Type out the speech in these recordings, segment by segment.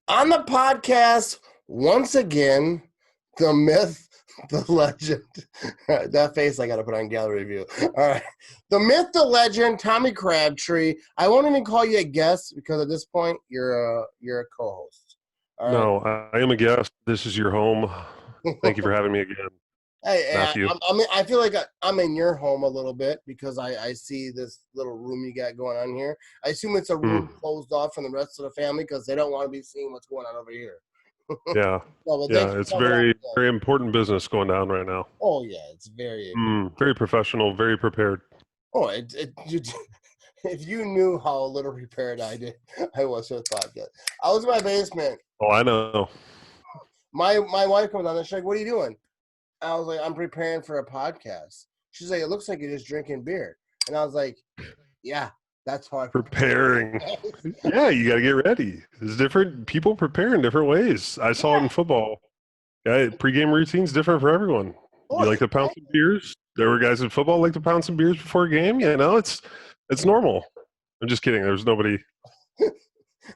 On the podcast, once again, the myth, the legend. That face I got to put on gallery view. All right. The myth, the legend, Tommy Crabtree. I won't even call you a guest because at this point, you're a co-host. All right. No, I am a guest. This is your home. Thank you for having me again, Hey, Matthew. I feel like I'm in your home a little bit because I see this little room you got going on here. I assume it's a room closed off from the rest of the family because they don't want to be seeing what's going on over here. Yeah, Well, thanks yeah. for It's coming on very, again. very important business going down right now. Oh yeah, it's very. Very professional, very prepared. Oh, if you knew how little prepared I was for the podcast. I was in my basement. Oh, I know. My wife comes on and she's like, "What are you doing?" I was like, "I'm preparing for a podcast." She's like, "It looks like you're just drinking beer," and I was like, "Yeah, that's how I Preparing. Yeah, you got to get ready. There's different people prepare in different ways. I saw it in football. Yeah, pregame routine's different for everyone. Oh, You like to pound some beers? There were guys in football like to pound some beers before a game. You know, it's normal. I'm just kidding. There's nobody.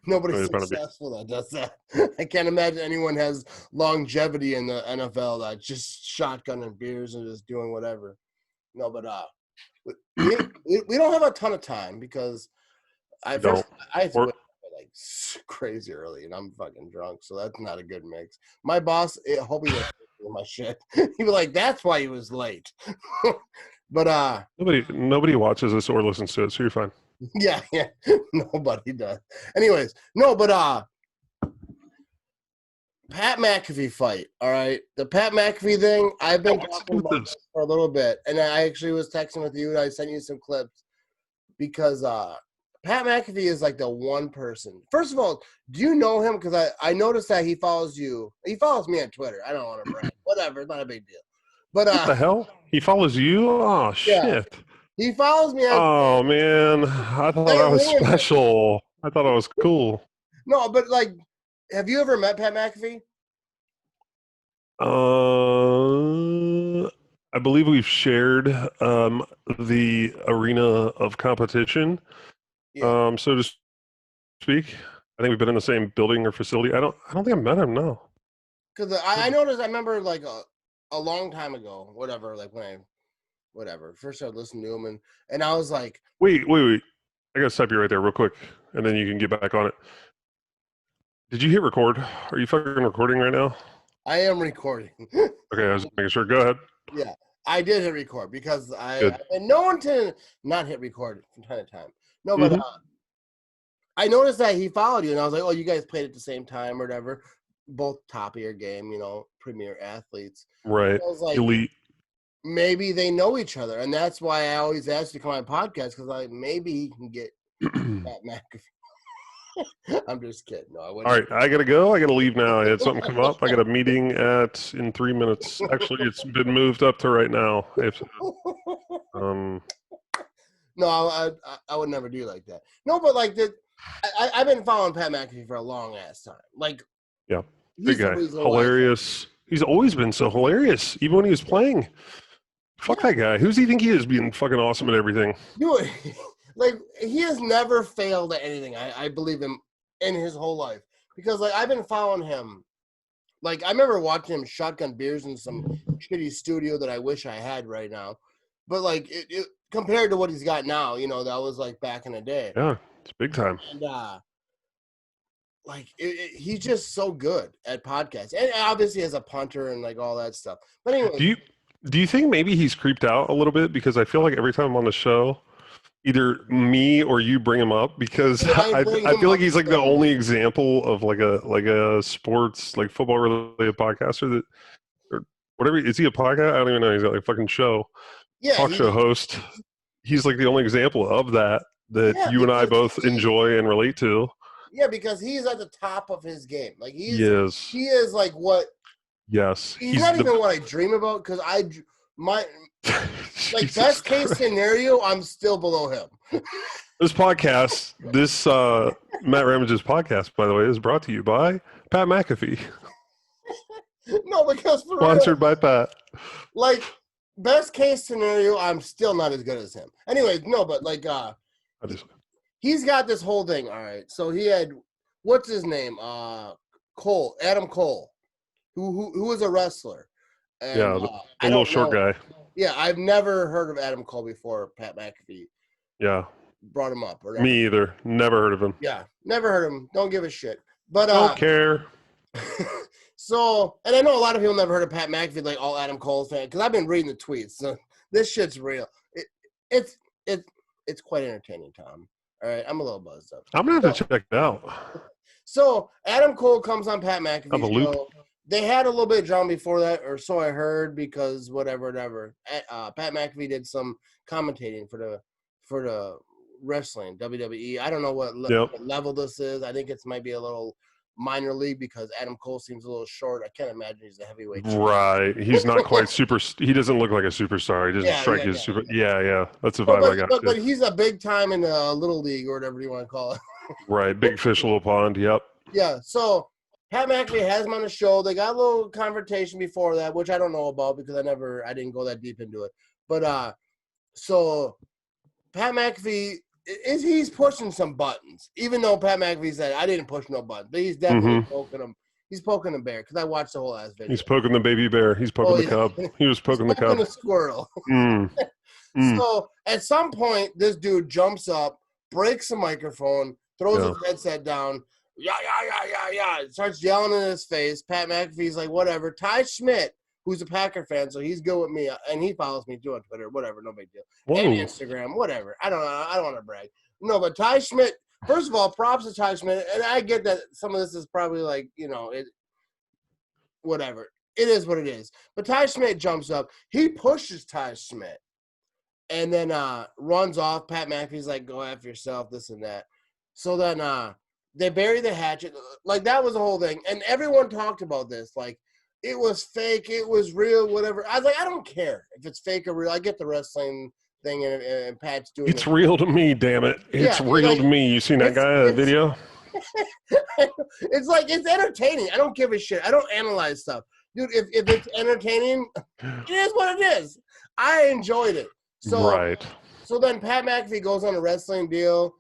Nobody's Pound a beer. successful that does that. I can't imagine anyone has longevity in the NFL that just shotgunning beers and just doing whatever. No, but we don't have a ton of time because I have to wake up like crazy early and I'm fucking drunk, so that's not a good mix. My boss, hope he was my shit. He'd be like, "That's why he was late." But nobody watches this or listens to it, so you're fine. yeah, nobody does. Anyways, no, but Pat McAfee fight. All right, the Pat McAfee thing. I've been talking about this for a little bit, and I actually was texting with you, and I sent you some clips because Pat McAfee is like the one person. First of all, do you know him? Because I noticed that he follows you. He follows me on Twitter. I don't want to brag. Whatever, it's not a big deal. But what the hell? He follows you? Oh shit! Yeah, he follows me on. Oh man, I thought I was special. I thought I was cool. No, but like, have you ever met Pat McAfee? I believe we've shared the arena of competition, Yeah. so to speak. I think we've been in the same building or facility. I don't think I've met him. No. Because I noticed. I remember like a long time ago, whatever. Like when I first started listening to him, and I was like, Wait. I gotta stop you right there real quick, and then you can get back on it. Did you hit record? Are you fucking recording right now? I am recording. Okay, I was making sure. Go ahead. Yeah, I did hit record because I've been known to not hit record from time to time. No, but I noticed that he followed you, and I was like, "Oh, you guys played at the same time or whatever." Both top of your game, premier athletes. Right. I was like, elite. Maybe they know each other, and that's why I always ask you to come on my podcast because maybe he can get Pat McAfee. I'm just kidding. No, I wouldn't. All right, I gotta go. I gotta leave now. I had something come up. I got a meeting in 3 minutes. Actually, it's been moved up to right now. No, I would never do like that. No, but like I've been following Pat McAfee for a long ass time. Like, yeah, big guy, hilarious. He's always been so hilarious, even when he was playing. Fuck that guy. Who's he think he is, being fucking awesome at everything? Dude, like he has never failed at anything. I believe him in his whole life because like I've been following him. Like I remember watching him shotgun beers in some shitty studio that I wish I had right now. But like it compared to what he's got now, that was like back in the day. Yeah, it's big time. And like he's just so good at podcasts, and obviously as a punter and like all that stuff. But anyway, do you think maybe he's creeped out a little bit because I feel like every time I'm on the show, either me or you bring him up because I feel like he's like the only example of like a sports, like football related podcaster that, or whatever. Is he a podcast? I don't even know. He's got like a fucking show, talk show host. He's like the only example of that you and I both enjoy and relate to. Yeah, because he's at the top of his game. Like he is like what? Yes, he's not even what I dream about because like best case scenario, I'm still below him. This podcast, Matt Ramage's podcast, by the way, is brought to you by Pat McAfee. No, because sponsored by Pat. Like best case scenario, I'm still not as good as him. Anyways, no, but like he's got this whole thing. All right, so he had what's his name? Cole, Adam Cole, who was a wrestler. And Yeah, the I little don't short know. guy. Yeah, I've never heard of Adam Cole before. Pat McAfee Yeah, brought him up or whatever. me either. Never heard of him. Yeah, never heard of him. Don't give a shit. But Don't care. so, and I know a lot of people never heard of Pat McAfee, like all Adam Cole fans, because I've been reading the tweets. So this shit's real. It's it's quite entertaining, Tom. All right, I'm a little buzzed up. I'm gonna have to check it out. So Adam Cole comes on Pat Have a McAfee's loop. show. They had a little bit of drama before that, or so I heard, because whatever. Pat McAfee did some commentating for the wrestling WWE. I don't know what level this is. I think it might be a little minor league because Adam Cole seems a little short. I can't imagine he's a heavyweight. Right. He's not quite super. He doesn't look like a superstar. He doesn't strike as super. Yeah. That's the vibe I got. But he's a big time in the little league or whatever you want to call it. Right. Big fish, little pond. Yep. Yeah. So Pat McAfee has him on the show. They got a little confrontation before that, which I don't know about because I didn't go that deep into it. But so Pat McAfee he's pushing some buttons, even though Pat McAfee said I didn't push no buttons, but he's definitely poking him. He's poking the bear because I watched the whole ass video. He's poking the baby bear. He's poking the cub. He was poking the cub. The squirrel. So at some point, this dude jumps up, breaks the microphone, throws his headset down. Yeah. Starts yelling in his face. Pat McAfee's like, whatever. Ty Schmidt, who's a Packer fan, so he's good with me, and he follows me too on Twitter. Whatever, no big deal. Whoa. And Instagram, whatever. I don't know. I don't want to brag. No, but Ty Schmidt. First of all, props to Ty Schmidt, and I get that some of this is probably like whatever. It is what it is. But Ty Schmidt jumps up. He pushes Ty Schmidt, and then runs off. Pat McAfee's like, "Go after yourself," this and that. So then they bury the hatchet. Like, that was the whole thing. And everyone talked about this. Like, it was fake. It was real, whatever. I was like, I don't care if it's fake or real. I get the wrestling thing, and Pat's doing It's real to me, damn it. It's real to me. You seen that guy in the video? It's like, it's entertaining. I don't give a shit. I don't analyze stuff. Dude, if it's entertaining, it is what it is. I enjoyed it. So then Pat McAfee goes on a wrestling deal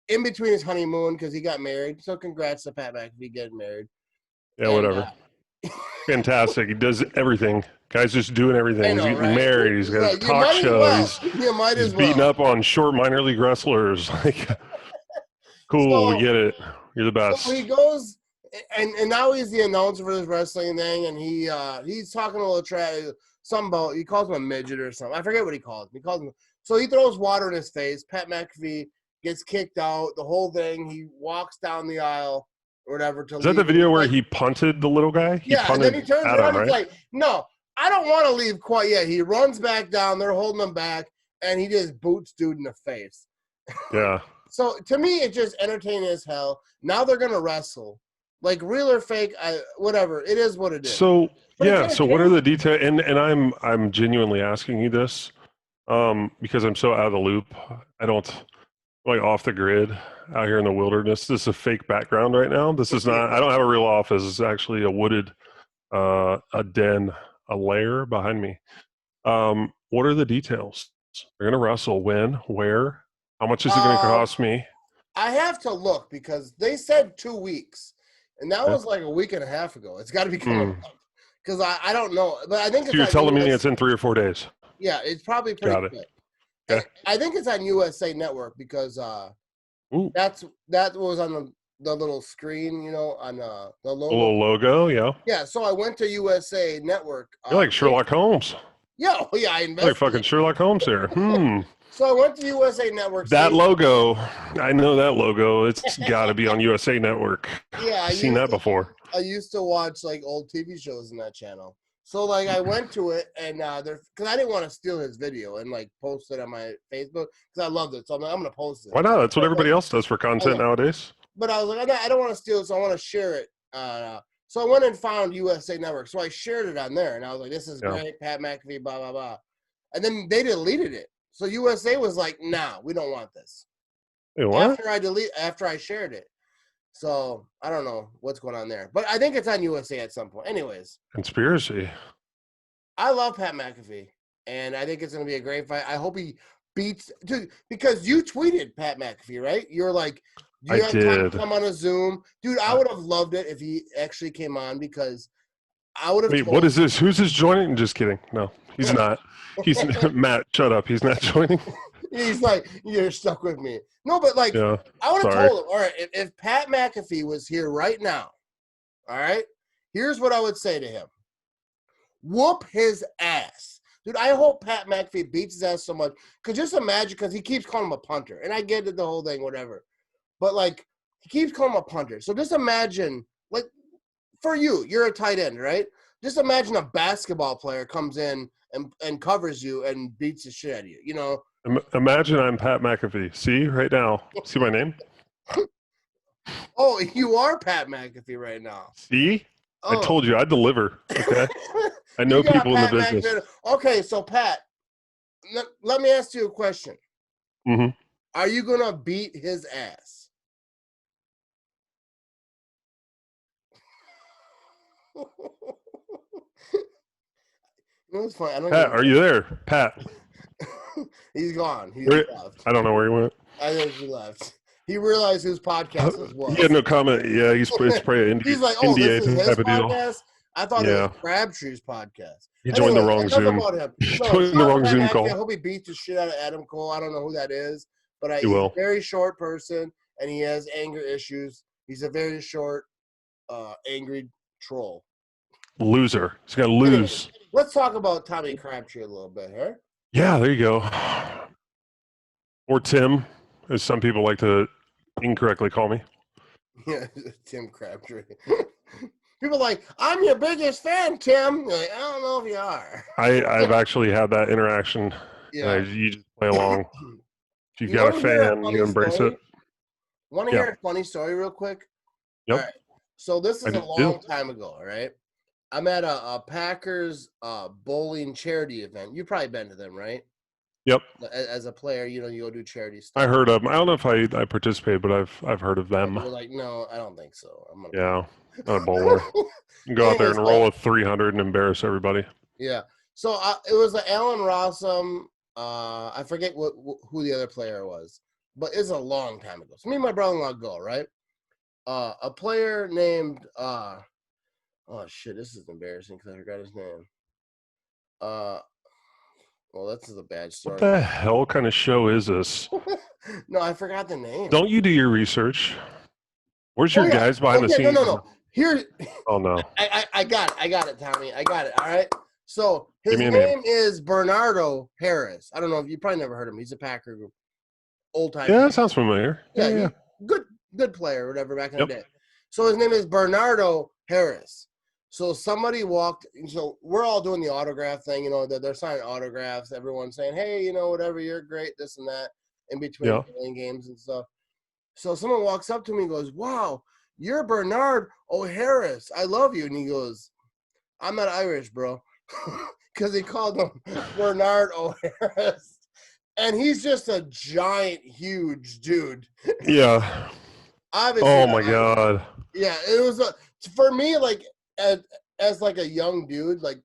in between his honeymoon because he got married. So congrats to Pat McAfee getting married. Yeah, whatever. Fantastic. He does everything. Guy's just doing everything. He's getting married. He's got a talk show. He's beating up on short minor league wrestlers. Like, cool, we get it. You're the best. So he goes, and now he's the announcer for this wrestling thing, and he's talking a little trash. Something about, he calls him a midget or something. I forget what he calls him. So he throws water in his face. Pat McAfee gets kicked out. The whole thing. He walks down the aisle or whatever. Is that the video where he punted the little guy? And then he turns around and he's like, no, I don't want to leave quite yet. He runs back down. They're holding him back, and he just boots dude in the face. Yeah. So to me, it's just entertaining as hell. Now they're gonna wrestle, like real or fake, whatever. It is what it is. So So what are the details? And I'm genuinely asking you this, because I'm so out of the loop. I don't like off the grid out here in the wilderness. This is a fake background right now. This is not. I don't have a real office. It's actually a wooded, a den, a lair behind me. What are the details? They're gonna wrestle. When? Where? How much is it going to cost me? I have to look because they said 2 weeks, and that was like a week and a half ago. It's got to be coming up because I don't know, but I think. So you're telling me it's in 3 or 4 days? Yeah, it's probably pretty quick. Okay. I think it's on USA Network because that was on the little screen, on the logo. The little logo, yeah. Yeah, so I went to USA Network. You're like Sherlock Holmes. Yeah, I invested. Like fucking Sherlock Holmes here. So I went to USA Network. That logo, I know that logo. It's got to be on USA Network. Yeah, I've seen that before. I used to watch like old TV shows in that channel. So like I went to it and because I didn't want to steal his video and like post it on my Facebook because I loved it. So I'm like, I'm gonna post it. Why not? That's what everybody else does for content nowadays. But I was like, I don't want to steal it, so I want to share it. So I went and found USA Network. So I shared it on there, and I was like, this is great, Pat McAfee, blah blah blah. And then they deleted it. So USA was like, nah, we don't want this. Hey, what? After I shared it. So I don't know what's going on there. But I think it's on USA at some point. Anyways. Conspiracy. I love Pat McAfee. And I think it's going to be a great fight. I hope he beats – because you tweeted Pat McAfee, right? You're like, Do you have time to come on a Zoom? Dude, I would have loved it if he actually came on because I would have Wait, what is this? Who's this joining? Just kidding. No, he's not. He's Matt, shut up. He's not joining. He's like, you're stuck with me. No, but like, yeah, I would have told him, all right, if Pat McAfee was here right now, all right, here's what I would say to him. Whoop his ass. Dude, I hope Pat McAfee beats his ass so much. Because just imagine, because he keeps calling him a punter. And I get it, the whole thing, whatever. But, like, he keeps calling him a punter. So just imagine, like, for you, you're a tight end, right? Just imagine a basketball player comes in and covers you and beats the shit out of you, you know? Imagine I'm Pat McAfee. See, right now. See my name? Oh, you are Pat McAfee right now. See? Oh. I told you, I deliver, okay? I know people in the business. Okay, so Pat, let me ask you a question. Mm-hmm. Are you going to beat his ass? It's funny. Pat, are you there? Pat. He's gone. He left. I don't know where he went. I think he left. He realized whose podcast this was. He had no comment. Yeah, he's probably an he's like, oh, this is his podcast? I thought it was Crabtree's podcast. He joined the wrong Zoom. He joined the wrong Zoom call. I hope he beats the shit out of Adam Cole. I don't know who that is, but he's will. A very short person, and he has anger issues. He's a very short, angry troll. Loser. He's got to lose. Anyway, let's talk about Tommy Crabtree a little bit, huh? Yeah, there you go. Or Tim, as some people like to incorrectly call me. Yeah, Tim Crabtree. People are like, I'm your biggest fan, Tim. You're like, I don't know if you are. I've actually had that interaction. Yeah. You just play along. If you've got a fan, you embrace it. Want to hear a funny story real quick? Yep. All right. So this is a long time ago, all right? I'm at a Packers bowling charity event. You've probably been to them, right? Yep. As a player, you go do charity stuff. I heard of them. I don't know if I participated, but I've heard of them. You're like, no, I don't think so. Not a bowler. Go out there and roll a 300 and embarrass everybody. Yeah. So it was Alan Rossum. I forget who the other player was, but it's a long time ago. So me and my brother-in-law go, right? A player named oh shit, this is embarrassing because I forgot his name. Well, that's a bad story. What the hell kind of show is this? No, I forgot the name. Don't you do your research? Where's your guys behind the scenes? No. Here. Oh no. I got it, Tommy. I got it. All right. So his name is Bernardo Harris. I don't know if you probably never heard of him. He's a Packer group. Old time. Yeah, that sounds familiar. Yeah. Good player, whatever, back in the day. So his name is Bernardo Harris. So somebody walked, so we're all doing the autograph thing, they're signing autographs, everyone's saying, hey, whatever, you're great, this and that, in between playing games and stuff. So someone walks up to me and goes, wow, you're Bernard O'Harris. I love you. And he goes, I'm not Irish, bro. Because he called him Bernard O'Harris. And he's just a giant, huge dude. Yeah. Obviously, oh, my God. Yeah, it was, for me, like, as like a young dude, like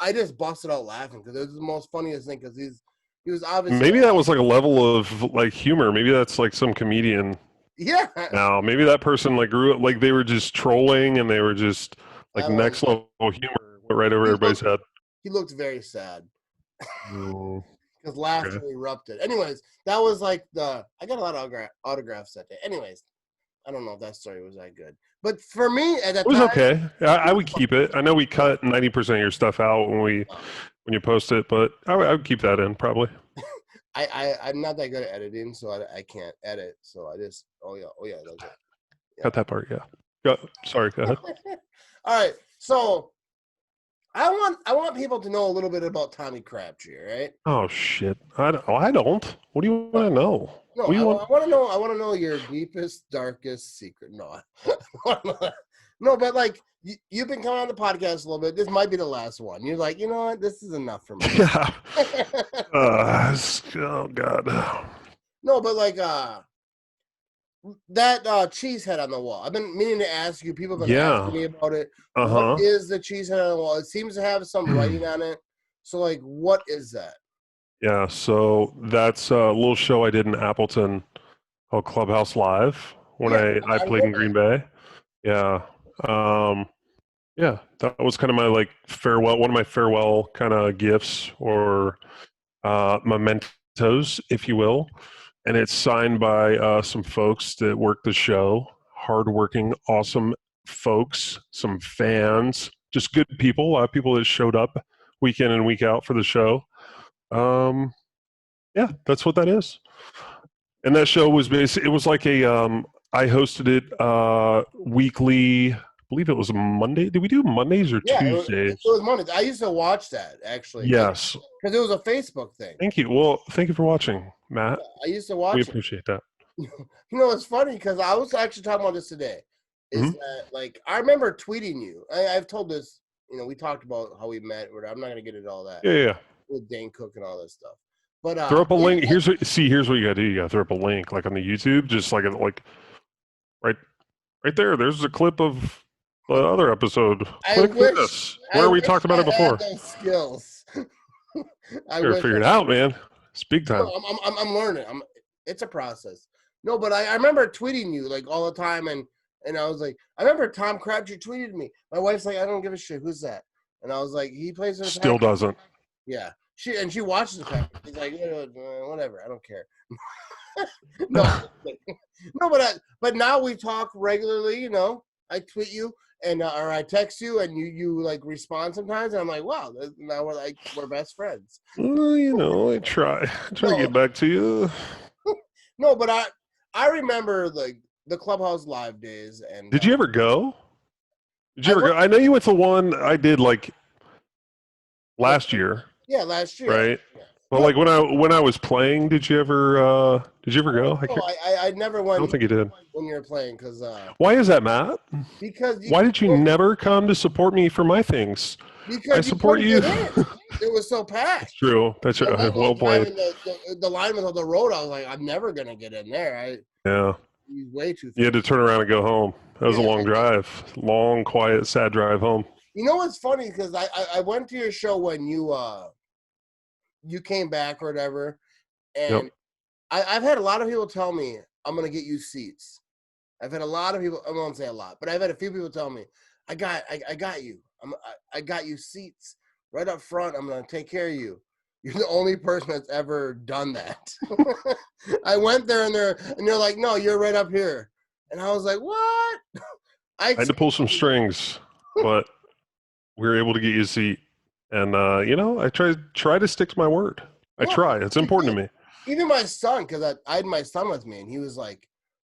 I just busted out laughing because it was the most funniest thing because he was obviously maybe that was like a level of like humor. Maybe that's like some comedian. Yeah. Now maybe that person like grew up like they were just trolling and they were just like next level humor went right over everybody's head. He looked very sad because laughter erupted. Anyways, that was like I got a lot of autographs that day. Anyways, I don't know if that story was that good. But for me, at that it was okay. I would keep it. I know we cut 90% of your stuff out when you post it, but I would keep that in probably. I'm not that good at editing, so I can't edit. So I just that's it. Cut that part, yeah. Sorry, go ahead. All right, so I want people to know a little bit about Tommy Crabtree, right? Oh shit, I don't. What do you want to know? No, I want to know your deepest, darkest secret. No, no, but like you've been coming on the podcast a little bit. This might be the last one. You're like, you know what? This is enough for me. Yeah. Oh God. No, but like that cheese head on the wall. I've been meaning to ask you. People have been asking me about it. What is the cheese head on the wall? It seems to have some writing on it. So like, what is that? Yeah, so that's a little show I did in Appleton called Clubhouse Live, when I played in Green Bay. Yeah. Yeah, that was kind of my like farewell, one of my farewell kind of gifts or mementos, if you will. And it's signed by some folks that work the show, hardworking, awesome folks, some fans, just good people, a lot of people that showed up week in and week out for the show. Yeah, that's what that is. And that show was basically, it was like I hosted it weekly. I believe it was Monday. Did we do Mondays or Tuesdays? It was Mondays. I used to watch that, actually. Yes. Because it was a Facebook thing. Thank you. Well, thank you for watching, Matt. I used to watch We appreciate that. You know, it's funny because I was actually talking about this today. Is that, like, I remember tweeting you. I've told this, you know, we talked about how we met. I'm not going to get into all that. Yeah. With Dane Cook and all that stuff. But throw up a link. Here's what you got to do. You got to throw up a link, like on the YouTube, just like right there. There's a clip of the other episode. Click this. Where we talked about it before. Those skills. I gotta figure it out, man. It's big time. No, I'm learning. It's a process. No, but I remember tweeting you like all the time, and I was like, I remember Tom Crabtree tweeted me. My wife's like, I don't give a shit. Who's that? And I was like, he plays. Still doesn't. Yeah. She watches the Packers. She's like, whatever, I don't care. No, but now we talk regularly. You know, I tweet you and or I text you, and you like respond sometimes, and I'm like, wow, now we're best friends. Well, you know, I try to get back to you. No, but I remember like the Clubhouse Live days. And did you ever go? Did you ever go? I know you went to one. I did like last year. Yeah, last year. Right. Yeah. Well, like when I was playing, did you ever go? I never went. I don't think you did when you were playing, because. Why is that, Matt? Because. Why did you never come to support me for my things? Because I support you. It was so packed. That's true. That's well played. The lineman on the road, I was like, I'm never gonna get in there. Yeah. He's way too. You had to turn around and go home. That was a long drive, long, quiet, sad drive home. You know what's funny? Because I went to your show when you came back or whatever, and I've had a lot of people tell me I'm gonna get you seats. I've had a lot of people. I won't say a lot, but I've had a few people tell me I got you. I got you seats right up front. I'm gonna take care of you. You're the only person that's ever done that. I went there and they're like, no, you're right up here, and I was like, what? I had to pull some strings, but we were able to get you a seat. And you know, I try to stick to my word. I try. It's important to me. Even my son, because I had my son with me, and he was like,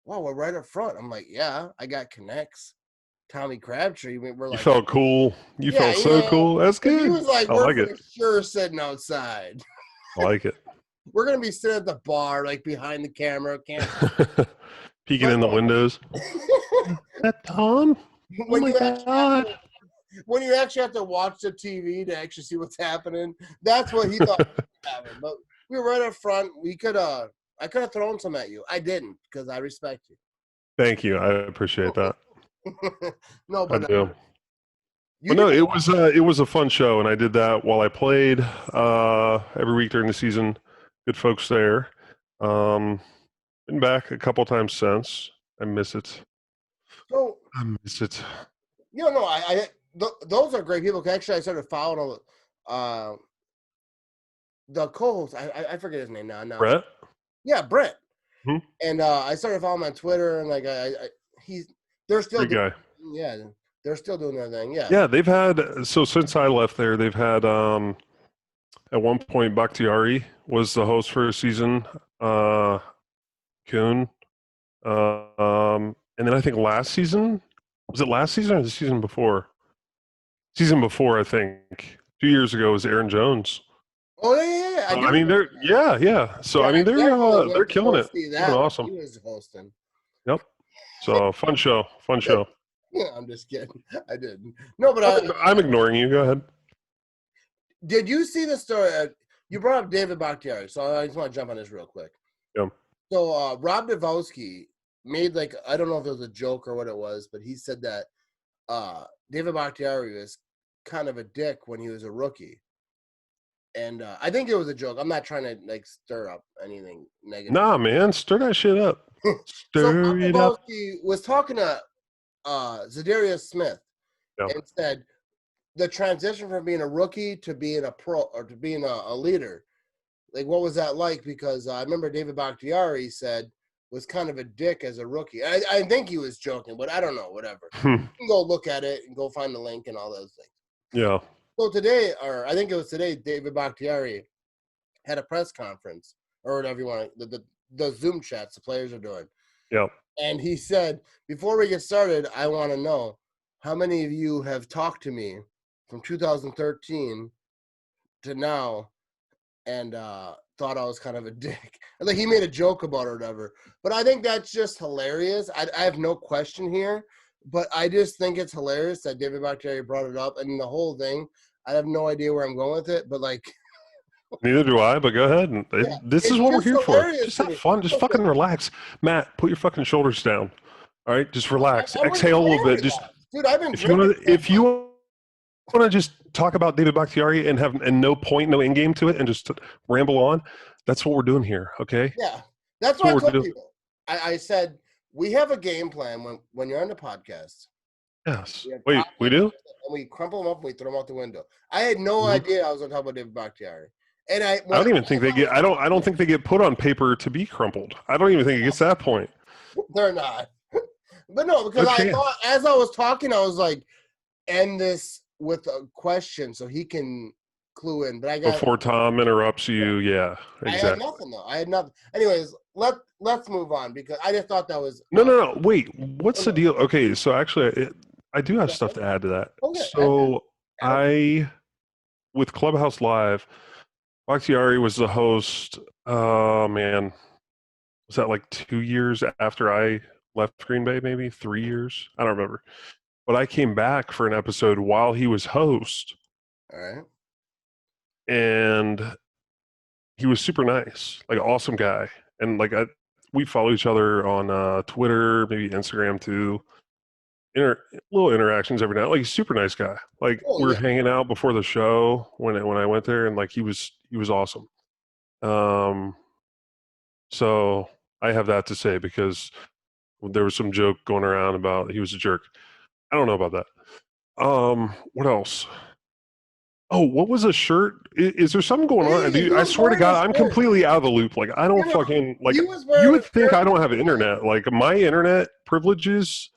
"Wow, we're right up front." I'm like, "Yeah, I got connects." Tommy Crabtree. We're like, you felt cool. You felt so cool. That's good. He was like, "We're like for sure sitting outside." I like it. We're gonna be sitting at the bar, like behind the camera, peeking in the windows. That Tom? Oh my God. When you actually have to watch the TV to actually see what's happening, that's what he thought was happening. But we were right up front. I could have thrown some at you. I didn't, because I respect you. Thank you. I appreciate that. No, but I do. No, it was a fun show, and I did that while I played every week during the season. Good folks there. Been back a couple times since. I miss it. I miss it. You know, those are great people. Actually, I started following the co-host. I forget his name now. Brett? Yeah, Brett. Mm-hmm. And I started following him on Twitter, and like they're still guy. Yeah, they're still doing their thing. Yeah. Yeah, they've had since I left there, they've had at one point Bakhtiari was the host for a season. Kuhn. And then I think last season, was it last season or the season before? Season before, I think. 2 years ago was Aaron Jones. Oh yeah. I mean, they're So I mean, they're killing it. They're awesome. He was hosting. Yep. So fun show. Yeah, I'm just kidding. I didn't. No, but I'm ignoring you. Go ahead. Did you see the story? You brought up David Bakhtiari, so I just want to jump on this real quick. Yeah. So Rob Dvosky made, like, I don't know if it was a joke or what it was, but he said that David Bakhtiari was kind of a dick when he was a rookie. And I think it was a joke. I'm not trying to like stir up anything negative. Nah, man, stir that shit up. So Stir it up. was talking to Zadarius Smith Yeah. and said the transition from being a rookie to being a pro or to being a leader. Like, what was that like? Because I remember David Bakhtiari said was kind of a dick as a rookie. I think he was joking, but I don't know. Whatever. You can go look at it and go find the link and all those things. Yeah. So today, or I think it was today, David Bakhtiari had a press conference or whatever you want to, the Zoom chats the players are doing. Yeah. And he said, before we get started, I want to know how many of you have talked to me from 2013 to now and thought I was kind of a dick. And like he made a joke about it or whatever. But I think that's just hilarious. I have no question here, but I just think it's hilarious that David Bakhtiari brought it up. And the whole thing, I have no idea where I'm going with it, but like. Neither do I, but go ahead. And this is what we're here for. Just have fun. Just fucking relax. Matt, put your fucking shoulders down. All right? Just relax. Exhale a little bit. Just, dude, I've been if you want to just talk about David Bakhtiari and have no point, no end game to it and just ramble on, that's what we're doing here, okay? Yeah. That's what I told you. I said, we have a game plan when you're on the podcast. Yes. Wait, we do? And we crumple them up and we throw them out the window. I had no idea I was going to talk about David Bakhtiari. And I don't even think they get. I don't think they get put on paper to be crumpled. I don't even think it gets that point. They're not. But no, because I thought as I was talking, I was like, end this with a question so he can clue in. But I got before Tom interrupts you. Yeah, exactly. I had nothing though. I had nothing. Anyways, let's move on because I just thought that was no. Wait, what's the deal? Okay, so actually, I do have stuff to add to that. Okay. So with Clubhouse Live. Bakhtiari was the host, man, was that like 2 years after I left Green Bay, maybe 3 years? I don't remember. But I came back for an episode while he was host. All right. And he was super nice, like awesome guy. And like we follow each other on Twitter, maybe Instagram too. Little interactions every now. Like he's a super nice guy. Like we were hanging out before the show when I went there, and like he was awesome. So I have that to say because there was some joke going around about he was a jerk. I don't know about that. What else? Oh, what was a shirt? Is there something going on? Dude, I swear to God, I'm completely out of the loop. Like I don't fucking like. You would think I don't have internet. Like my internet privileges.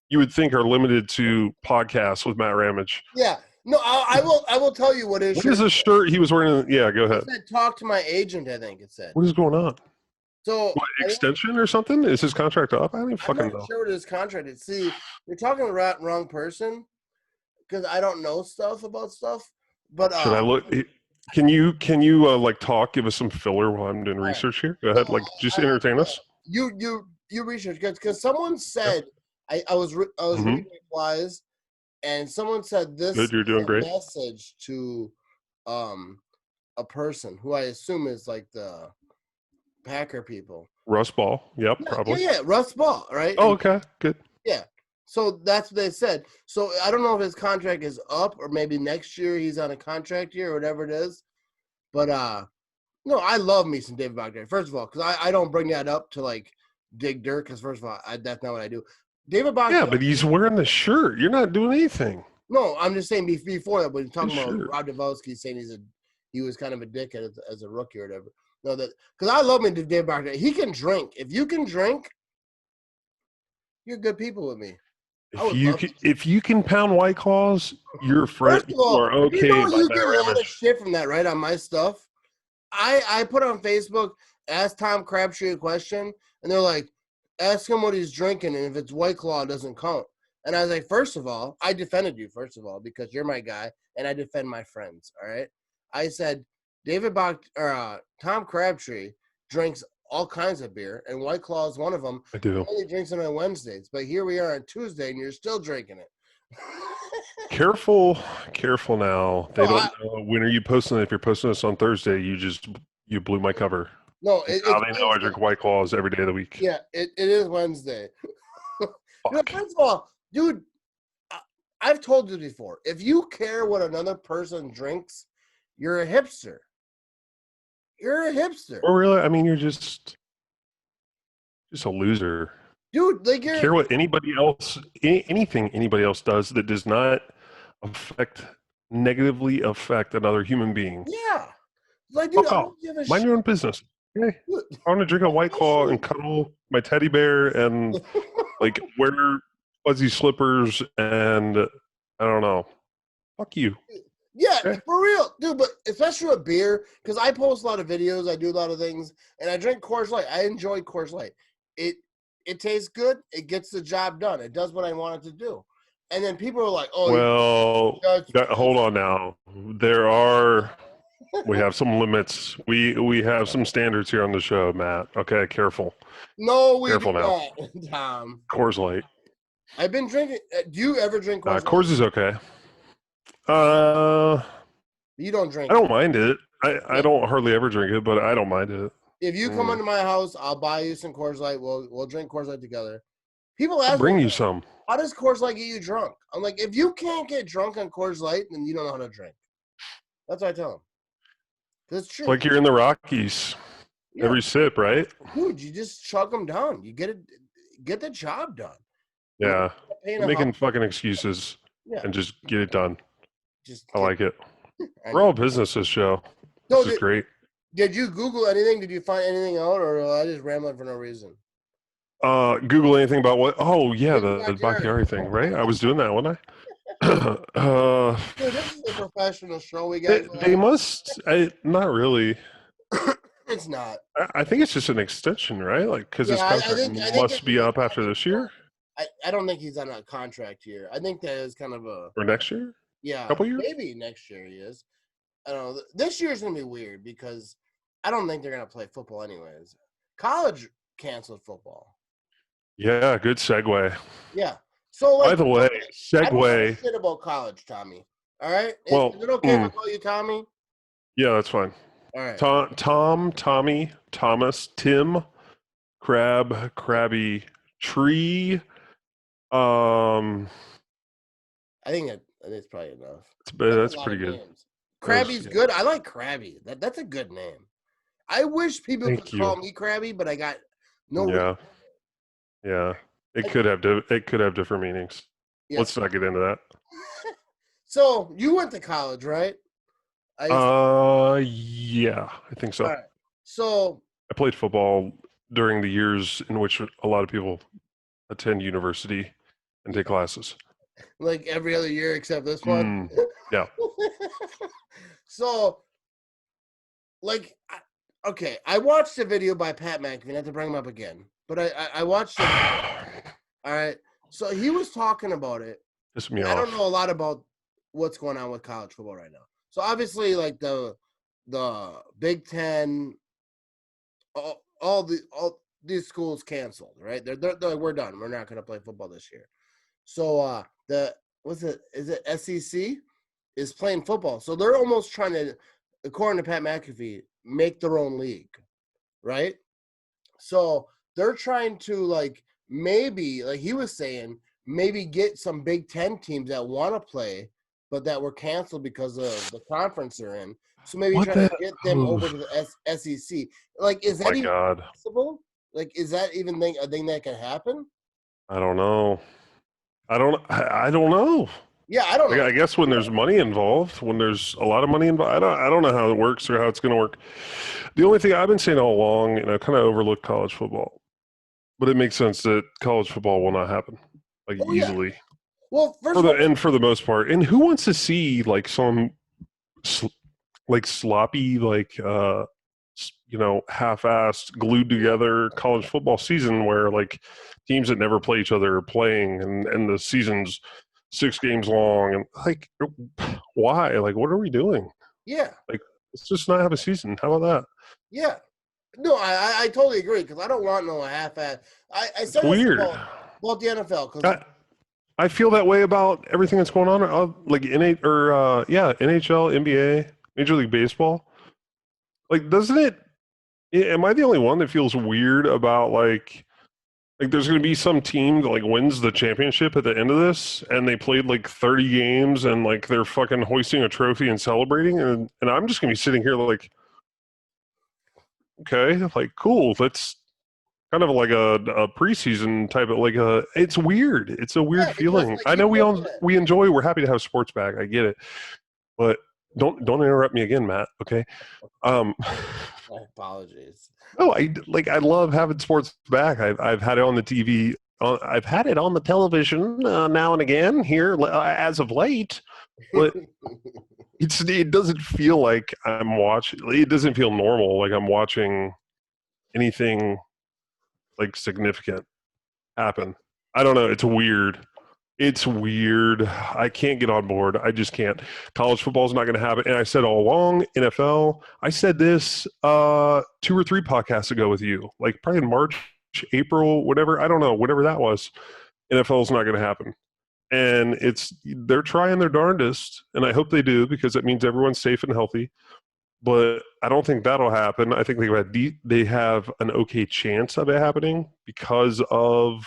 You would think are limited to podcasts with Matt Ramage. Yeah. No, I will tell you what his shirt. What is the shirt he was wearing? Yeah, go ahead. It said, talk to my agent, I think it said. What is going on? So extension or something? Is his contract up? I don't even fucking know. I'm not sure what his contract is. See, you're talking to the wrong person because I don't know stuff about stuff. But should I look? Can you like talk? Give us some filler while I'm doing research here. Go ahead. Like just entertain us. You research because someone said. I was reading replies, and someone said this. Good, you're doing great. Message to a person who I assume is like the Packer people. Russ Ball. Yep, probably. Yeah, Russ Ball, right? Oh, okay, good. Yeah. So that's what they said. So I don't know if his contract is up or maybe next year he's on a contract year or whatever it is. But no, I love me some David Bakhtiari. First of all, because I don't bring that up to like dig dirt because first of all, that's not what I do. David Bakhtiari. Yeah, but he's wearing the shirt. You're not doing anything. No, I'm just saying before that, when you're talking about Rob Develski saying he was kind of a dick as a rookie or whatever. No, that because I love me to David Bakhtiari. He can drink. If you can drink, you're good people with me. If you can pound White Claws, you're a friend. First of all, you are okay. You know you get a lot of shit from that, right? On my stuff, I put on Facebook, ask Tom Crabtree a question, and they're like, ask him what he's drinking, and if it's White Claw, it doesn't count. And I was like, first of all, I defended you, first of all, because you're my guy, and I defend my friends, all right? I said, Tom Crabtree drinks all kinds of beer, and White Claw is one of them. I do. He only drinks them on Wednesdays, but here we are on Tuesday, and you're still drinking it. Careful now. They don't know. When are you posting it? If you're posting this on Thursday, you blew my cover. No, now they know I drink White Claws every day of the week. Yeah, it is Wednesday. First of all, dude, I've told you before, if you care what another person drinks, You're a hipster. You're a hipster. Or really, I mean, you're just a loser. Dude, like Care what anybody else, anything anybody else does that does not negatively affect another human being. Yeah. Like, dude, Fuck I off. don't give a Mind shit. your own business. Okay. Dude, I want to drink a White Claw and cuddle my teddy bear and like wear fuzzy slippers and I don't know. Fuck you. yeah, Okay. for real, dude. But especially with beer, because I post a lot of videos, I do a lot of things, and I drink Coors Light. I enjoy Coors Light. It tastes good. It gets the job done. It does what I want it to do. And then people are like, "Oh, Well, hold on now. We have some limits. We have some standards here on the show, Matt. Okay, careful. No, we Careful do now. not, Tom. Coors Light. I've been drinking. Do you ever drink Coors Light? Coors is okay. You don't drink. I don't mind it. I don't hardly ever drink it, but I don't mind it. If you come into my house, I'll buy you some Coors Light. We'll drink Coors Light together. People ask bring me, you some. How does Coors Light get you drunk? I'm like, if you can't get drunk on Coors Light, then you don't know how to drink. That's what I tell them. It's true. Like you're in the Rockies. Yeah. Every sip, right? Dude, you just chug them down. You get the job done. Yeah. Making fucking excuses and just get it done. I like it. We're all businesses show. This is great. Did you Google anything? Did you find anything out, or I just rambling for no reason? Google anything about what? Oh yeah, the backyard thing, right? I was doing that, wasn't I? Dude, this is a professional show we got. They must. Not really. It's not. I think it's just an extension, right? Like because his contract must be up after this year. I don't think he's on a contract here. I think that is kind of a or next year. Yeah, couple years. Maybe next year he is. I don't know. This year's gonna be weird because I don't think they're gonna play football anyways. College canceled football. Yeah, good segue. Yeah. So by the way, segue. I don't know shit about college, Tommy. All right. Is it okay if I call you Tommy? Yeah, that's fine. All right. Tom, Tommy, Thomas, Tim, Crabby, Tree. I think it's probably enough. That's pretty good. Names. Crabby's good. I like Crabby. That's a good name. I wish people could call me Crabby, but I got no. Yeah. Yeah. It could have different meanings. Yeah. Let's not get into that. So you went to college, right? Yeah, I think so. All right. So I played football during the years in which a lot of people attend university and take classes. Like every other year except this one? Yeah. So, okay, I watched a video by Pat McAfee, not to bring him up again, but I watched it. All right. So he was talking about it. I don't know a lot about what's going on with college football right now. So obviously, like the Big Ten, all these schools canceled, right? They're we're done. We're not going to play football this year. So is it SEC is playing football. So they're almost trying to, according to Pat McAfee, make their own league, right? So they're trying to maybe, like he was saying, maybe get some Big Ten teams that want to play, but that were canceled because of the conference they're in. So maybe try to get them over to the SEC. Is that even possible? Is that even a thing that can happen? I don't know. I don't know. Yeah, I don't know. I guess when there's money involved, when there's a lot of money involved, I don't know how it works or how it's going to work. The only thing I've been saying all along, and I kind of overlooked college football, but it makes sense that college football will not happen easily. Yeah. Well, for the most part, and who wants to see some sloppy half-assed glued together college football season where teams that never play each other are playing and the season's 6 games long and why? What are we doing? Yeah. Let's just not have a season. How about that? Yeah. No, I totally agree because I don't want no half-ass. I said it's weird about the NFL because I feel that way about everything that's going on, NHL, NBA, Major League Baseball. Doesn't it? Am I the only one that feels weird about Like, there's going to be some team that like wins the championship at the end of this, and they played like 30 games, and like they're fucking hoisting a trophy and celebrating, and I'm just going to be sitting here like, okay, like cool. That's kind of like a preseason type of like a. It's weird. It's a weird Yeah, because feeling. like I you know look at it. we enjoy. We're happy to have sports back. I get it, but don't interrupt me again, Matt. Okay. Um, My apologies. no, I love having sports back. I've had it on the TV. I've had it on the television now and again here as of late, but it doesn't feel like I'm watching. It doesn't feel normal. Like I'm watching anything like significant happen. I don't know. It's weird. It's weird. I can't get on board. I just can't. College football is not going to happen. And I said all along, NFL. I said this 2 or 3 podcasts ago with you, like probably in March, April, whatever. I don't know, whatever that was. NFL is not going to happen. And they're trying their darndest, and I hope they do because it means everyone's safe and healthy. But I don't think that'll happen. I think they have an okay chance of it happening because of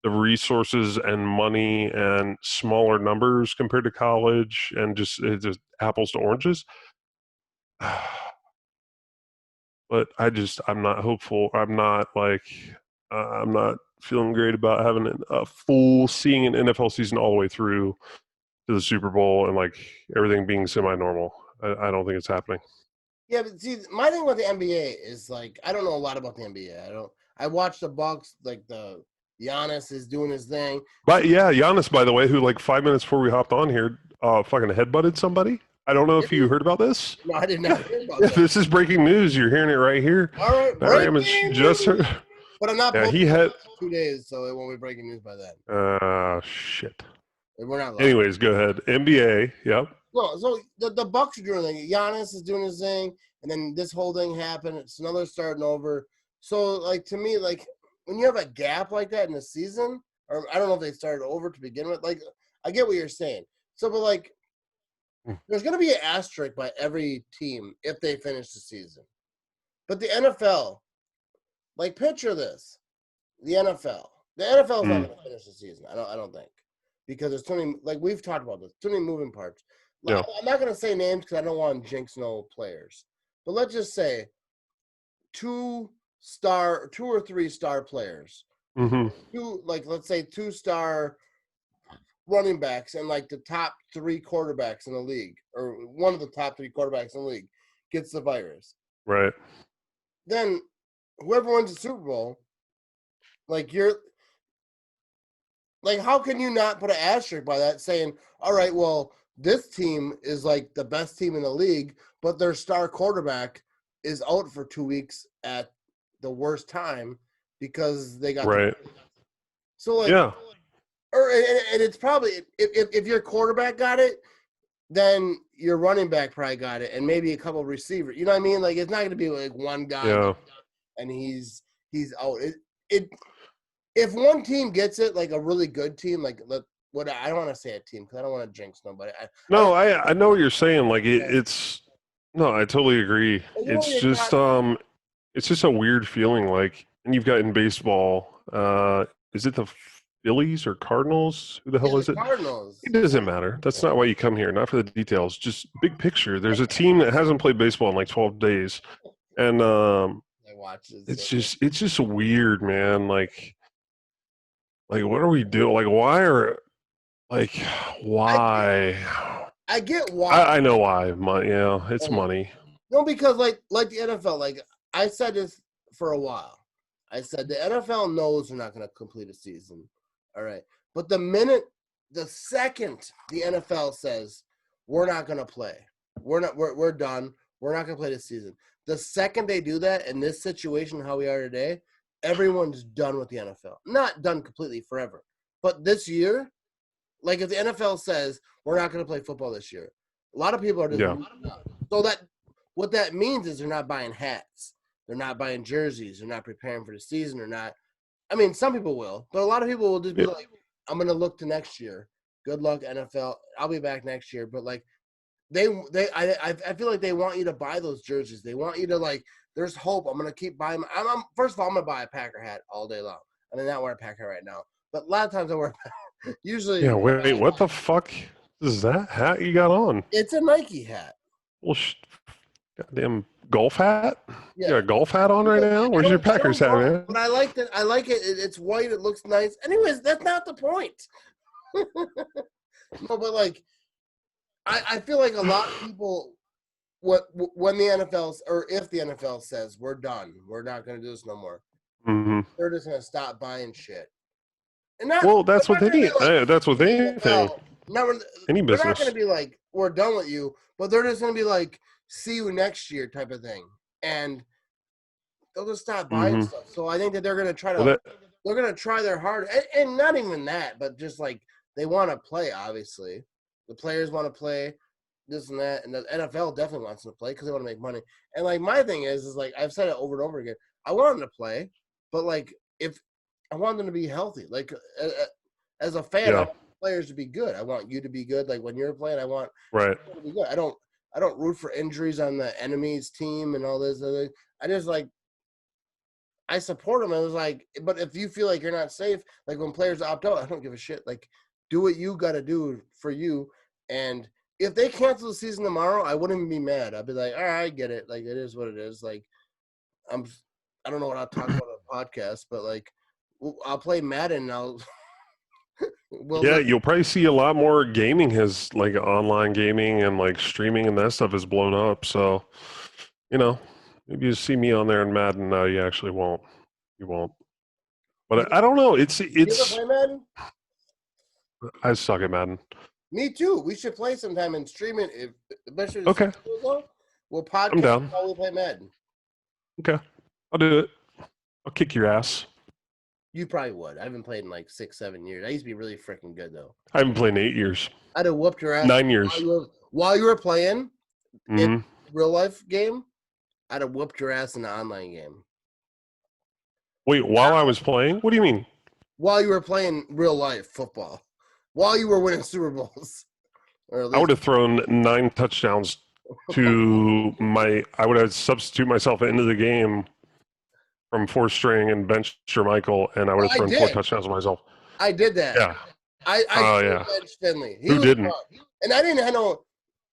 the resources and money and smaller numbers compared to college and it's just apples to oranges. But I'm not hopeful. I'm not feeling great about having seeing an NFL season all the way through to the Super Bowl and like everything being semi-normal. I don't think it's happening. Yeah, but see, my thing with the NBA is like I don't know a lot about the NBA. I watch the Bucks, like the Giannis is doing his thing. But yeah, Giannis, by the way, who like 5 minutes before we hopped on here, fucking headbutted somebody. I don't know if you heard about this. No, I did not hear about Yeah, that. this is breaking news. You're hearing it right here. All right, Matt Ramage just heard. but I'm not. Yeah, he had 2 days, so it won't be breaking news by then. Shit. We're not. Live. Anyways, go ahead. NBA. Yep. No, so the Bucks are doing thing. Giannis is doing his thing, and then this whole thing happened. It's another starting over. So, like to me, like when you have a gap like that in the season, or I don't know if they started over to begin with. Like I get what you're saying. So, but like there's going to be an asterisk by every team if they finish the season. But the NFL, like picture this, the NFL is not going to finish the season. I don't think because there's too many. Like we've talked about this, too many moving parts. Yeah. I'm not going to say names because I don't want to jinx no players. But let's just say 2 or 3 star players. Let's say 2-star running backs and like the top 3 quarterbacks in the league, or one of the top 3 quarterbacks in the league gets the virus. Right. Then whoever wins the Super Bowl, like you're like, how can you not put an asterisk by that saying, all right, well, this team is like the best team in the league, but their star quarterback is out for 2 weeks at the worst time because they got right. So like, yeah. And it's probably if your quarterback got it, then your running back probably got it, and maybe a couple of receivers. You know what I mean? Like it's not going to be like one guy, and he's out. If one team gets it, like a really good team, like what I don't want to say a team because I don't want to jinx nobody. I know what you're saying. Like it's no, I totally agree. It's just a weird feeling. Like, and you've got in baseball. Is it the Phillies or Cardinals? Who the hell is it? Cardinals. It doesn't matter. That's not why you come here. Not for the details. Just big picture. There's a team that hasn't played baseball in like 12 days, and it's just weird, man. Like what are we doing? Like why? I get why. I know why. It's money. No, because like the NFL, like I said this for a while. I said the NFL knows they're not going to complete a season. All right. But the second the NFL says we're not going to play, we're done, we're not going to play this season. The second they do that in this situation, how we are today, everyone's done with the NFL. Not done completely forever. But this year, like if the NFL says we're not going to play football this year, a lot of people are just so that what that means is they're not buying hats. They're not buying jerseys. They're not preparing for the season. They're not. I mean, some people will, but a lot of people will just be like, I'm going to look to next year. Good luck, NFL. I'll be back next year. But, like, I feel like they want you to buy those jerseys. They want you to, like, there's hope. I'm going to keep buying. First of all, I'm going to buy a Packer hat all day long. I mean, not wear a Packer right now, but a lot of times I wear. Usually, Yeah, wait, what the fuck is that hat you got on? It's a Nike hat. Well, goddamn golf hat? Yeah. You got a golf hat on right now? Where's your Packers hat, man? But I like it. I like it. It's white. It looks nice. Anyways, that's not the point. No, but like, I feel like a lot of people, when the NFL or if the NFL says we're done, we're not going to do this no more, they're just going to stop buying shit. And that's what they need. That's what they think. Any business. They're not going to be like, we're done with you, but they're just going to be like, see you next year type of thing. And they'll just stop buying stuff. So I think that they're going to try to, they're going to try their hardest. And not even that, but just like they want to play, obviously. The players want to play this and that. And the NFL definitely wants them to play because they want to make money. And like my thing is like I've said it over and over again. I want them to play, but like if I want them to be healthy, like as a fan, I want players to be good. I want you to be good. Like when you're playing, I want you to be good. I don't root for injuries on the enemy's team and all this. I just like I support them. I was like, but if you feel like you're not safe, like when players opt out, I don't give a shit. Like do what you got to do for you. And if they cancel the season tomorrow, I wouldn't be mad. I'd be like, all right, I get it. Like it is what it is. Like I don't know what I'll talk about on a podcast, but like I'll play Madden and I'll. You'll probably see a lot more gaming has like online gaming and like streaming and that stuff has blown up. So, maybe you see me on there in Madden. No, you actually won't. You won't. But I don't know. It's. You ever play Madden? I suck at Madden. Me too. We should play sometime and stream it. Especially okay. We'll podcast I'm down. while we play Madden. Okay, I'll do it. I'll kick your ass. You probably would. I haven't played in like 6-7 years. I used to be really freaking good though. I haven't played in 8 years. I'd have whooped your ass 9 years. While you were playing in real life game, I'd have whooped your ass in the online game. Wait, while I was playing? What do you mean? While you were playing real life football. While you were winning Super Bowls. I would have thrown 9 touchdowns to I would have substitute myself into the game from 4th string and bench Michael, and I would have thrown 4 touchdowns myself. I did that. Yeah. I benched Finley. Who didn't? And I didn't have no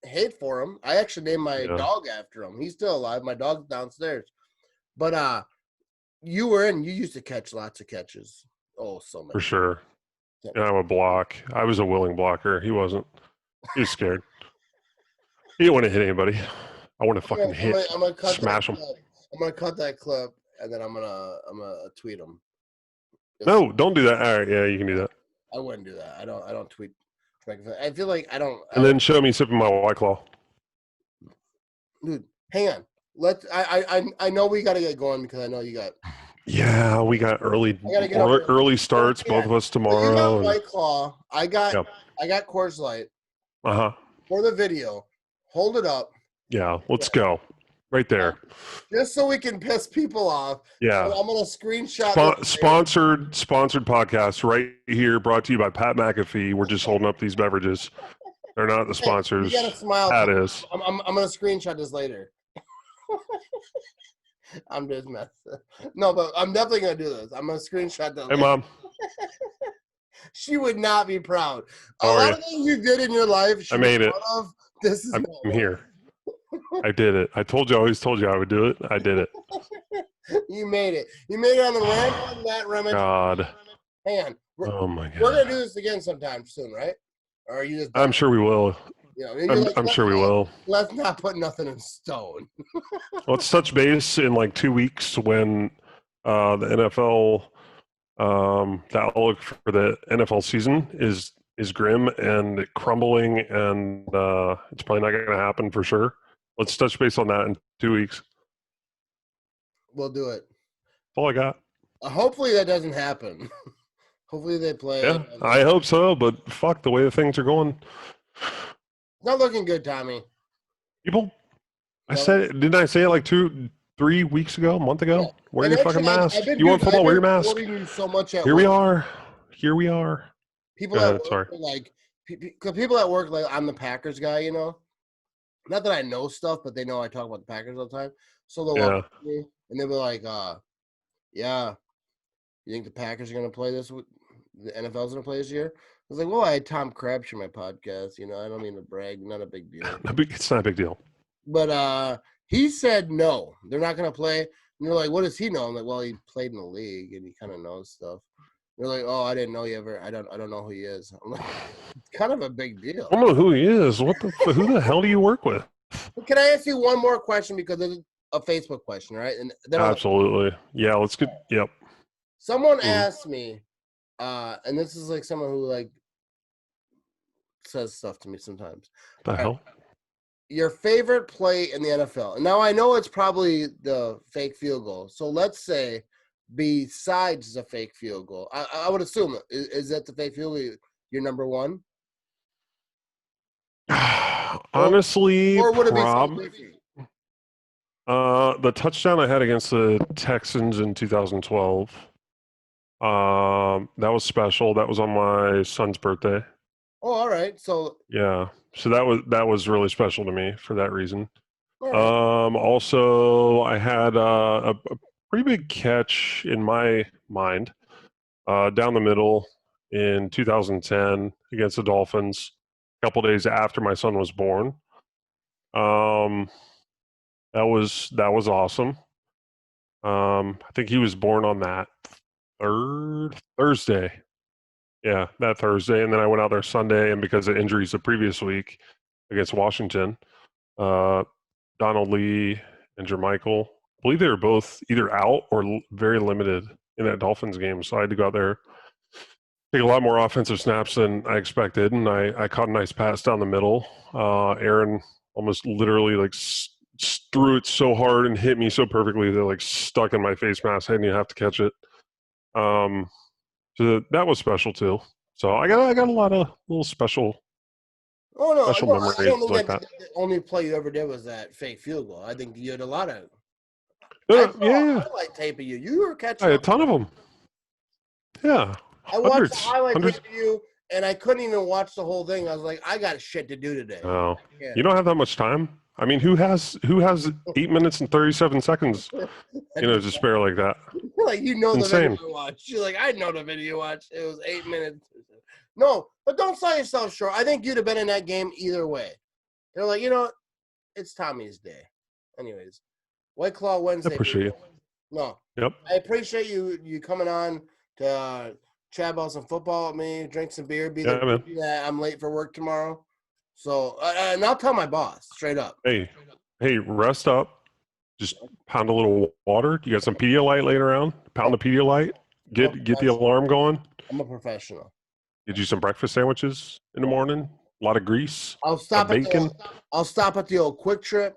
hate for him. I actually named my dog after him. He's still alive. My dog's downstairs. But you used to catch lots of catches. Oh, so much. For sure. Yeah, I'm a block. I was a willing blocker. He wasn't. He was scared. He didn't want to hit anybody. I want to fucking smash him. I'm gonna cut that clip and then I'm gonna tweet him. No, don't do that. All right, yeah, you can do that. I wouldn't do that. I don't tweet. I feel like I don't. And then show me sipping my White Claw. Dude, hang on. I know we got to get going because I know you got. Yeah, we got early starts. Both of us tomorrow. You got White Claw. I got Coors Light. For the video, hold it up. Yeah, let's go. Right there. Just so we can piss people off. Yeah. So I'm gonna screenshot. Sponsored podcast right here, brought to you by Pat McAfee. We're just holding up these beverages. They're not the sponsors. You gotta smile. Pat is. I'm gonna screenshot this later. I'm just messing. No, but I'm definitely gonna do this. I'm gonna screenshot that. Hey, Mom. She would not be proud. A lot of things you did in your life. I made it. I'm here. I did it. I always told you I would do it. I did it. You made it. You made it on the Ramblin, that Ramage. God. Hang on. Oh my God. We're gonna do this again sometime soon, right? Or are you just? I'm sure we will. I'm sure we will. Let's not put nothing in stone. Let's touch base in like 2 weeks when the NFL, the outlook for the NFL season is grim and crumbling, and it's probably not going to happen for sure. Let's touch base on that in 2 weeks. We'll do it. That's all I got. Hopefully that doesn't happen. Hopefully they play. Yeah, I hope so, but fuck the way the things are going. Not looking good, Tommy. People, didn't I say it like 2-3 weeks ago, a month ago? Yeah. Wear your fucking mask. You want football? Wear your mask. So much at Here work. we are. People at work, because people at work, like I'm the Packers guy, Not that I know stuff, but they know I talk about the Packers all the time. So they'll walk up to me and they'll be like, yeah, You think the Packers are going to play this? The NFL's going to play this year? I was like, well, I had Tom Crabtree on my podcast. You know, I don't mean to brag. Not a big deal. It's not a big deal. But he said no, they're not going to play. And they're like, what does he know? I'm like, well, he played in the league and he kind of knows stuff. They're like, oh, I didn't know you ever. I don't know who he is. I'm like, it's kind of a big deal. I don't know who he is. Who the hell do you work with? Can I ask you one more question because it's a Facebook question, right? And then absolutely, yeah. Let's get. Yep. Someone asked me, and this is like someone who like says stuff to me sometimes. The hell? Your favorite play in the NFL. And now I know it's probably the fake field goal. So let's say besides the fake field goal, I would assume is that the fake field goal your number one? Honestly, or would it be something different? The touchdown I had against the Texans in 2012. That was special. That was on my son's birthday. Oh, all right. So yeah. So that was really special to me for that reason. Right. Also, I had a pretty big catch in my mind down the middle in 2010 against the Dolphins, a couple days after my son was born. That was awesome. I think he was born on that Thursday. Yeah, that Thursday, and then I went out there Sunday, and because of injuries the previous week against Washington, Donald Lee and Jermichael, I believe they were both either out or very limited in that Dolphins game, so I had to go out there, take a lot more offensive snaps than I expected, and I caught a nice pass down the middle. Aaron almost literally like threw it so hard and hit me so perfectly that like stuck in my face mask. I didn't even have to catch it. So that was special too. So I got a lot of little special. Special memories I don't think like that. The only play you ever did was that fake field goal. I think you had a lot of. Yeah. Highlight tape of you. You were catching. I had a ton of them. Yeah. I watched the highlight tape of you, and I couldn't even watch the whole thing. I was like, I got shit to do today. Oh, you don't have that much time. I mean, who has 8 minutes and 37 seconds, to spare like that? Like the video you watched. You're like, I know the video you watched. It was 8 minutes. No, but don't sell yourself short. I think you'd have been in that game either way. They're like, it's Tommy's day. Anyways, White Claw Wednesday. I appreciate you. No. Yep. I appreciate you coming on to chat about some football with me, drink some beer, be that I'm late for work tomorrow. So, and I'll tell my boss straight up. Hey, rest up. Just pound a little water. You got some Pedialyte laying around? Pound the Pedialyte. Get the alarm going. I'm a professional. Get you some breakfast sandwiches in the morning. A lot of grease. I'll stop bacon. I'll stop at the old Quick Trip.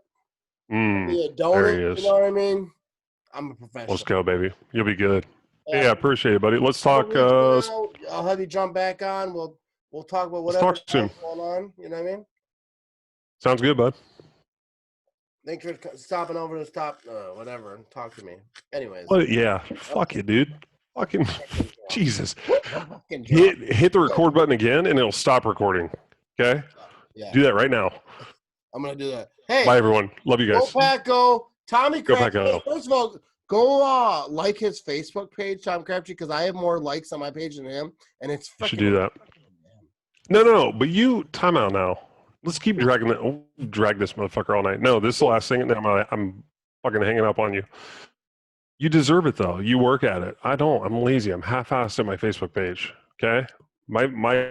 Be a donut. There he is. You know what I mean? I'm a professional. Let's go, baby. You'll be good. Yeah, appreciate it, buddy. Let's talk. I'll have you jump back on. We'll talk about whatever's going on. You know what I mean? Sounds good, bud. Thanks for stopping over to stop, whatever, and talk to me. Anyways. Well, yeah. Fuck it, dude. Fucking Jesus. Hit the record button again, and it'll stop recording. Okay? Yeah. Do that right now. I'm going to do that. Hey. Bye, everyone. Love you guys. Go Pack, go. Tommy Crabtree. Go Pack, go. First of all, go like his Facebook page, Tom Crabtree, because I have more likes on my page than him, and it's you should do that. No. But time out now. Let's keep drag this motherfucker all night. No, this is the last thing, and then I'm fucking hanging up on you. You deserve it, though. You work at it. I don't. I'm lazy. I'm half-assed at my Facebook page, okay? My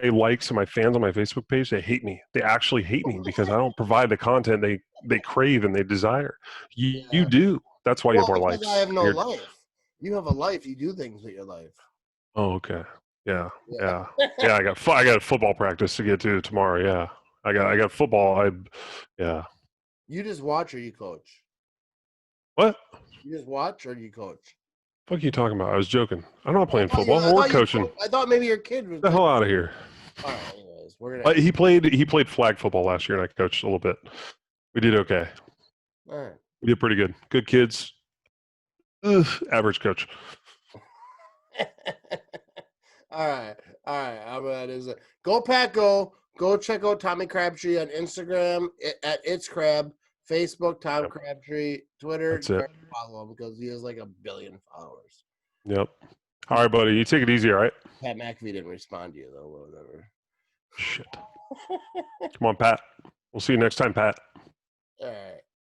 likes and my fans on my Facebook page, they hate me. They actually hate me because I don't provide the content they crave and they desire. You do. That's why you have more likes. I have no life. You have a life. You do things with your life. Oh, okay. Yeah. I got football practice to get to tomorrow. Yeah. I got football. You just watch or you coach? What? You just watch or you coach? What are you talking about? I was joking. I'm not playing football. We're coaching. I thought maybe your kid was. Get the hell out of here. All right, anyways, we're gonna. He played flag football last year, and I coached a little bit. We did okay. All right. We did pretty good. Good kids. Average coach. All right. I'm gonna do it. Go Pack, go. Go check out Tommy Crabtree on Instagram at It's Crab, Facebook Tom Crabtree, Twitter. That's it. Follow him because he has like 1 billion followers. Yep. All right, buddy. You take it easy, all right? Pat McAfee didn't respond to you though. Whatever. Shit. Come on, Pat. We'll see you next time, Pat. All right.